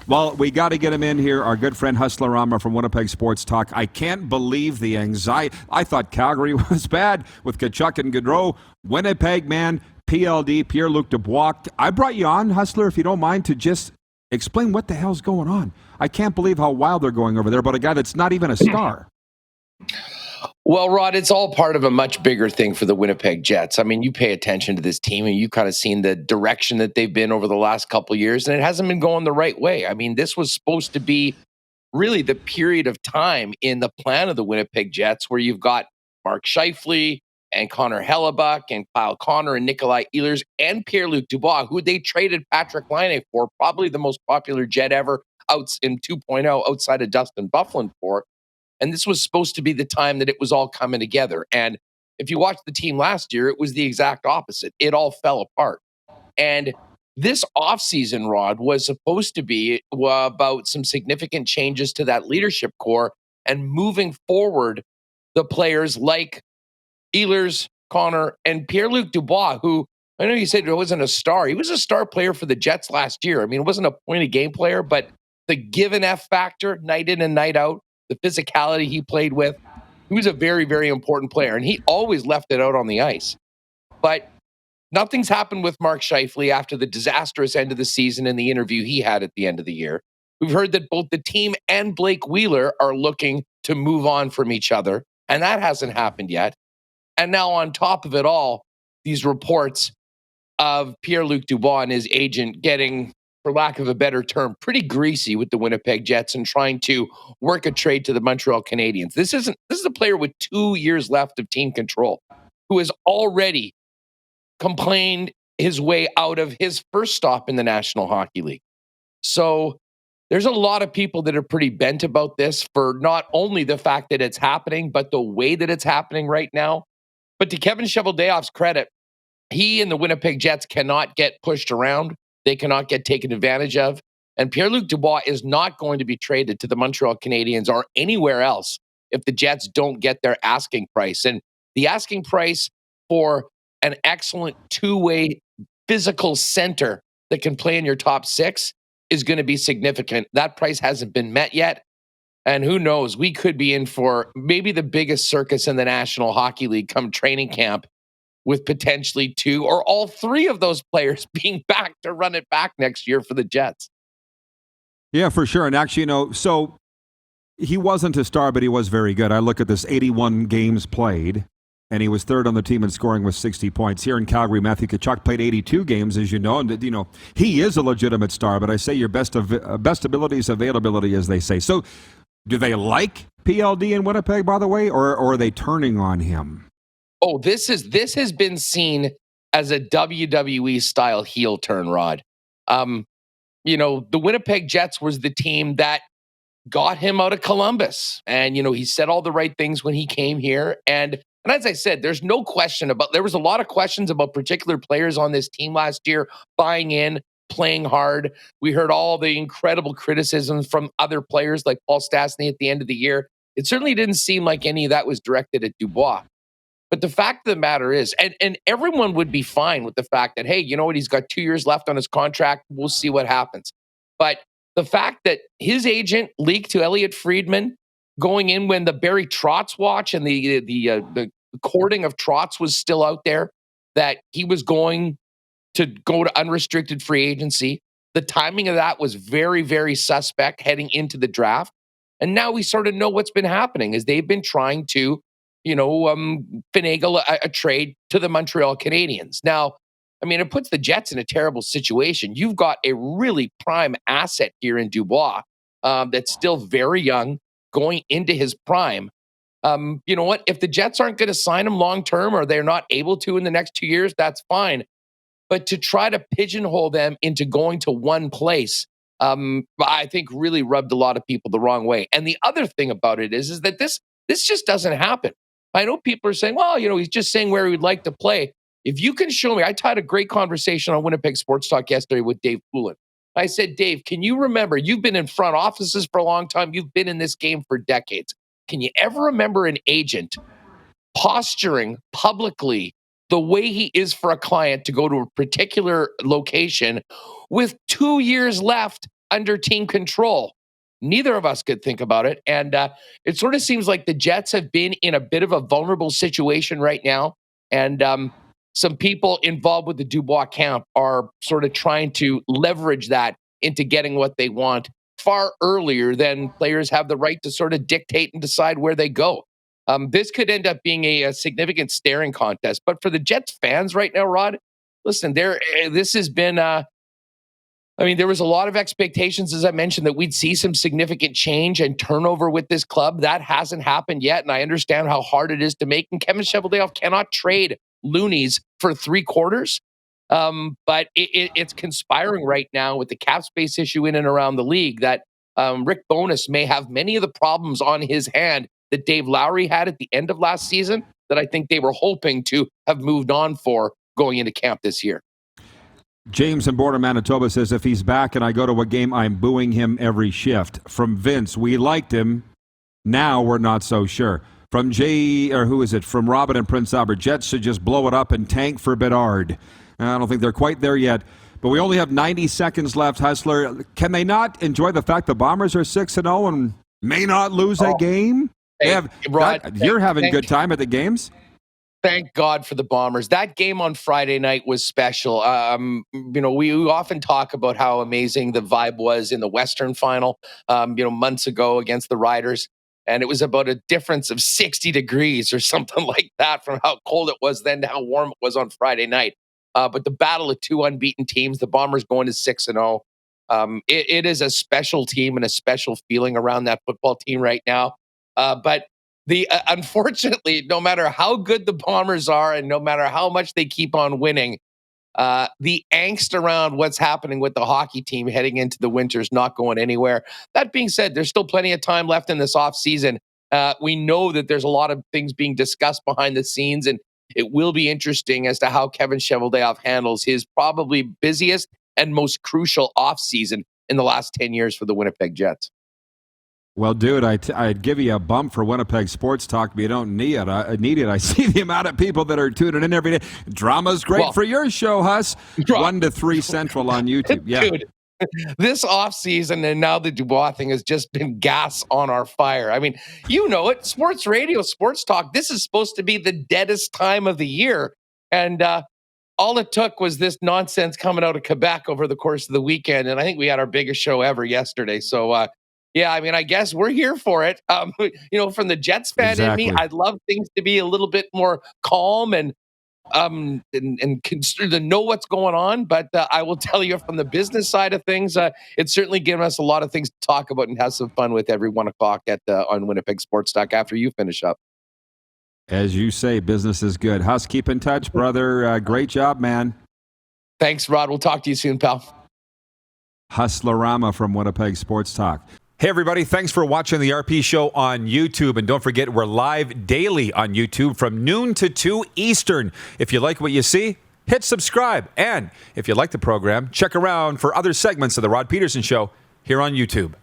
Well, we got to get him in here. Our good friend Hustler Rama from Winnipeg Sports Talk. I can't believe the anxiety. I thought Calgary was bad with Tkachuk and Gaudreau. Winnipeg, man, PLD, Pierre-Luc Dubois. I brought you on, Hustler, if you don't mind, to just explain what the hell's going on. I can't believe how wild they're going over there about a guy that's not even a star. Well, Rod, it's all part of a much bigger thing for the Winnipeg Jets. I mean, you pay attention to this team and you kind of seen the direction that they've been over the last couple of years, and it hasn't been going the right way. I mean, this was supposed to be really the period of time in the plan of the Winnipeg Jets where you've got Mark Scheifele and Connor Hellebuck and Kyle Connor and Nikolai Ehlers and Pierre-Luc Dubois, who they traded Patrick Laine for, probably the most popular Jet ever out in 2.0 outside of Dustin Byfuglien for. And this was supposed to be the time that it was all coming together. And if you watched the team last year, it was the exact opposite. It all fell apart. And this offseason, Rod, was supposed to be about some significant changes to that leadership core and moving forward the players like Ehlers, Connor, and Pierre-Luc Dubois, who I know you said he wasn't a star. He was a star player for the Jets last year. I mean, it wasn't a point-of-game player, but the give and F factor, night in and night out, the physicality he played with, he was a very, very important player, and he always left it out on the ice. But nothing's happened with Mark Scheifele after the disastrous end of the season and the interview he had at the end of the year. We've heard that both the team and Blake Wheeler are looking to move on from each other, and that hasn't happened yet. And now on top of it all, these reports of Pierre-Luc Dubois and his agent getting, for lack of a better term, pretty greasy with the Winnipeg Jets and trying to work a trade to the Montreal Canadiens. This is a player with 2 years left of team control who has already complained his way out of his first stop in the National Hockey League. So there's a lot of people that are pretty bent about this for not only the fact that it's happening, but the way that it's happening right now. But to Kevin Cheveldayoff's credit, he and the Winnipeg Jets cannot get pushed around. They cannot get taken advantage of. And Pierre-Luc Dubois is not going to be traded to the Montreal Canadiens or anywhere else if the Jets don't get their asking price. And the asking price for an excellent two-way physical center that can play in your top six is going to be significant. That price hasn't been met yet. And who knows, we could be in for maybe the biggest circus in the National Hockey League come training camp, with potentially two or all three of those players being back to run it back next year for the Jets. Yeah, for sure. And actually, so he wasn't a star, but he was very good. I look at this 81 games played, and he was third on the team in scoring with 60 points. Here in Calgary, Matthew Tkachuk played 82 games, as you know, and he is a legitimate star, but I say your best ability is availability, as they say. So do they like PLD in Winnipeg, by the way, or are they turning on him? Oh, this has been seen as a WWE style heel turn, Rod. The Winnipeg Jets was the team that got him out of Columbus. And, he said all the right things when he came here. And as I said, there was a lot of questions about particular players on this team last year, buying in, playing hard. We heard all the incredible criticisms from other players like Paul Stastny at the end of the year. It certainly didn't seem like any of that was directed at Dubois. But the fact of the matter is, and everyone would be fine with the fact that, hey, you know what, he's got 2 years left on his contract. We'll see what happens. But the fact that his agent leaked to Elliot Friedman going in when the Barry Trotz watch and the courting of Trotz was still out there, that he was going to go to unrestricted free agency. The timing of that was very, very suspect heading into the draft. And now we sort of know what's been happening is they've been trying to finagle a trade to the Montreal Canadiens. Now, I mean, it puts the Jets in a terrible situation. You've got a really prime asset here in Dubois that's still very young, going into his prime. You know what? If the Jets aren't going to sign him long-term or they're not able to in the next 2 years, that's fine. But to try to pigeonhole them into going to one place, I think really rubbed a lot of people the wrong way. And the other thing about it is that this just doesn't happen. I know people are saying, well, he's just saying where he would like to play. If you can show me, I had a great conversation on Winnipeg Sports Talk yesterday with Dave Poulin. I said, Dave, can you remember, you've been in front offices for a long time. You've been in this game for decades. Can you ever remember an agent posturing publicly the way he is for a client to go to a particular location with 2 years left under team control. Neither of us could think about it. And it sort of seems like the Jets have been in a bit of a vulnerable situation right now. And some people involved with the Dubois camp are sort of trying to leverage that into getting what they want far earlier than players have the right to sort of dictate and decide where they go. This could end up being a significant staring contest. But for the Jets fans right now, Rod, listen, this has been there was a lot of expectations, as I mentioned, that we'd see some significant change and turnover with this club. That hasn't happened yet, and I understand how hard it is to make. And Kevin Cheveldayoff cannot trade loonies for 3 quarters. But it's conspiring right now with the cap space issue in and around the league that Rick Bowness may have many of the problems on his hand that Dave Lowry had at the end of last season that I think they were hoping to have moved on for going into camp this year. James in Border, Manitoba says, if he's back and I go to a game, I'm booing him every shift. From Vince, we liked him. Now we're not so sure. From From Robin and Prince Albert, Jets should just blow it up and tank for Bedard. I don't think they're quite there yet. But we only have 90 seconds left, Hustler. Can they not enjoy the fact the Bombers are 6-0 and may not lose a game? You're having a good time at the games? Thank God for the Bombers. That game on Friday night was special. We often talk about how amazing the vibe was in the Western final, months ago against the Riders. And it was about a difference of 60 degrees or something like that from how cold it was then to how warm it was on Friday night. But the battle of 2 unbeaten teams, the Bombers going to 6-0. It is a special team and a special feeling around that football team right now. But unfortunately, no matter how good the Bombers are and no matter how much they keep on winning, the angst around what's happening with the hockey team heading into the winter is not going anywhere. That being said, there's still plenty of time left in this offseason. We know that there's a lot of things being discussed behind the scenes, and it will be interesting as to how Kevin Cheveldayoff handles his probably busiest and most crucial offseason in the last 10 years for the Winnipeg Jets. Well, dude, I'd give you a bump for Winnipeg Sports Talk, but you don't need it. I see the amount of people that are tuning in every day. Drama's great for your show, Huss. 1 to 3 Central on YouTube. Yeah. Dude, this offseason and now the Dubois thing has just been gas on our fire. I mean, you know it. Sports radio, sports talk. This is supposed to be the deadest time of the year. And all it took was this nonsense coming out of Quebec over the course of the weekend. And I think we had our biggest show ever yesterday. So, yeah, I mean, I guess we're here for it. From the Jets fan in me, I'd love things to be a little bit more calm and to know what's going on. But I will tell you from the business side of things, it's certainly given us a lot of things to talk about and have some fun with every 1 o'clock on Winnipeg Sports Talk after you finish up. As you say, business is good. Huss, keep in touch, brother. Great job, man. Thanks, Rod. We'll talk to you soon, pal. Hustlerama from Winnipeg Sports Talk. Hey, everybody. Thanks for watching the RP Show on YouTube. And don't forget, we're live daily on YouTube from noon to 2 Eastern. If you like what you see, hit subscribe. And if you like the program, check around for other segments of The Rod Peterson Show here on YouTube.